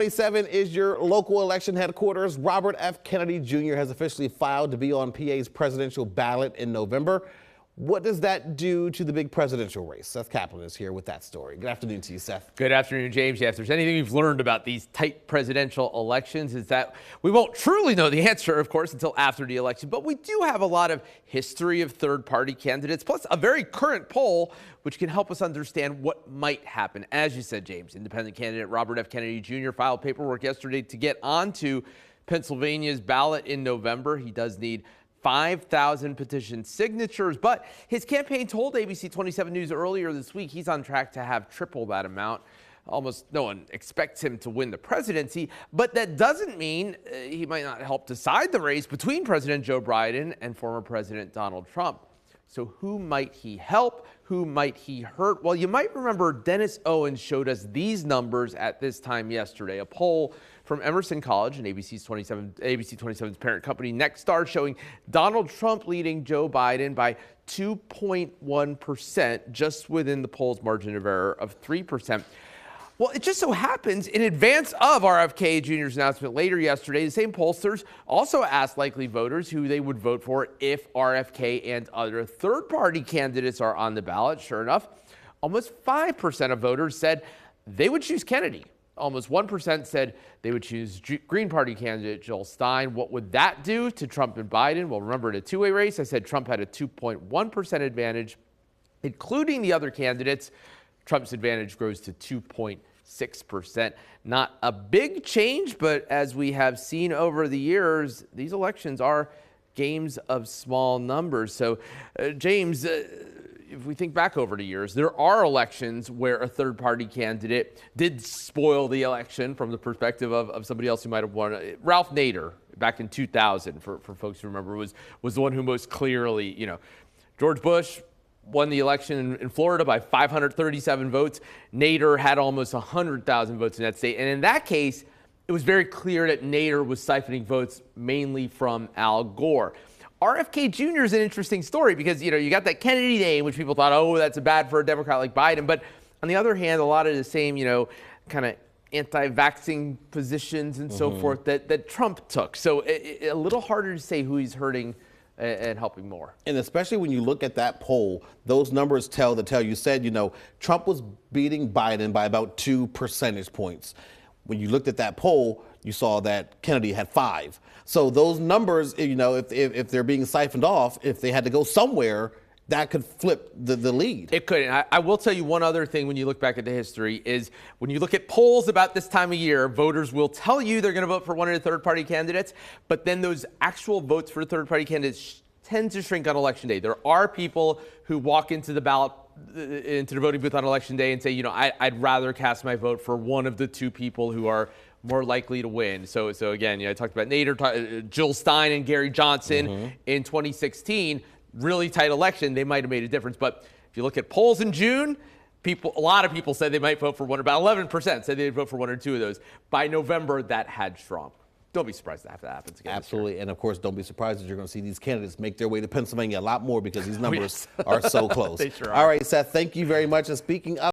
27 is your local election headquarters. Robert F. Kennedy Jr. has officially filed to be on PA's presidential ballot in November. What does that do to the big presidential race? Seth Kaplan is here with that story. Good afternoon to you, Seth. Good afternoon, James. Yeah, if there's anything we've learned about these tight presidential elections is that we won't truly know the answer, of course, until after the election. But we do have a lot of history of third-party candidates, plus a very current poll, which can help us understand what might happen. As you said, James, independent candidate Robert F. Kennedy Jr. filed paperwork yesterday to get onto Pennsylvania's ballot in November. He does need 5,000 petition signatures, but his campaign told ABC 27 News earlier this week he's on track to have triple that amount. Almost no one expects him to win the presidency, but that doesn't mean he might not help decide the race between President Joe Biden and former President Donald Trump. So who might he help? Who might he hurt? Well, you might remember Dennis Owens showed us these numbers at this time yesterday. A poll from Emerson College and ABC 27's parent company Nexstar showing Donald Trump leading Joe Biden by 2.1%, just within the poll's margin of error of 3%. Well, it just so happens in advance of RFK Jr.'s announcement later yesterday, the same pollsters also asked likely voters who they would vote for if RFK and other third-party candidates are on the ballot. Sure enough, almost 5% of voters said they would choose Kennedy. Almost 1% said they would choose Green Party candidate Jill Stein. What would that do to Trump and Biden? Well, remember, in a two-way race, I said Trump had a 2.1% advantage, including the other candidates. Trump's advantage grows to 2.6%. Not a big change, but as we have seen over the years, these elections are games of small numbers. So, James, if we think back over the years, there are elections where a third-party candidate did spoil the election from the perspective of somebody else who might have won. Ralph Nader, back in 2000, for folks who remember, was the one who most clearly, George Bush won the election in Florida by 537 votes. Nader had almost 100,000 votes in that state. And in that case, it was very clear that Nader was siphoning votes mainly from Al Gore. RFK Jr. is an interesting story because, you got that Kennedy name, which people thought, oh, that's bad for a Democrat like Biden. But on the other hand, a lot of the same, kind of anti-vaxxing positions and so forth that Trump took. So a little harder to say who he's hurting and helping more. And especially when you look at that poll, those numbers tell you said, Trump was beating Biden by about 2 percentage points. When you looked at that poll, you saw that Kennedy had 5. So those numbers, if they're being siphoned off, if they had to go somewhere, that could flip the lead. It could. And I will tell you one other thing when you look back at the history is when you look at polls about this time of year, voters will tell you they're going to vote for one of the third-party candidates, but then those actual votes for third-party candidates tend to shrink on Election Day. There are people who walk into the voting booth on Election Day and say, I'd rather cast my vote for one of the two people who are more likely to win. So again, I talked about Nader, Jill Stein and Gary Johnson in 2016. Really tight election. They might have made a difference. But if you look at polls in June, a lot of people said they might vote for one. About 11% said they'd vote for one or two of those. By November, that had shrunk. Don't be surprised if that happens again. Absolutely. And of course, don't be surprised that you're going to see these candidates make their way to Pennsylvania a lot more because these numbers are so close. They sure are. All right, Seth, thank you very much. And speaking of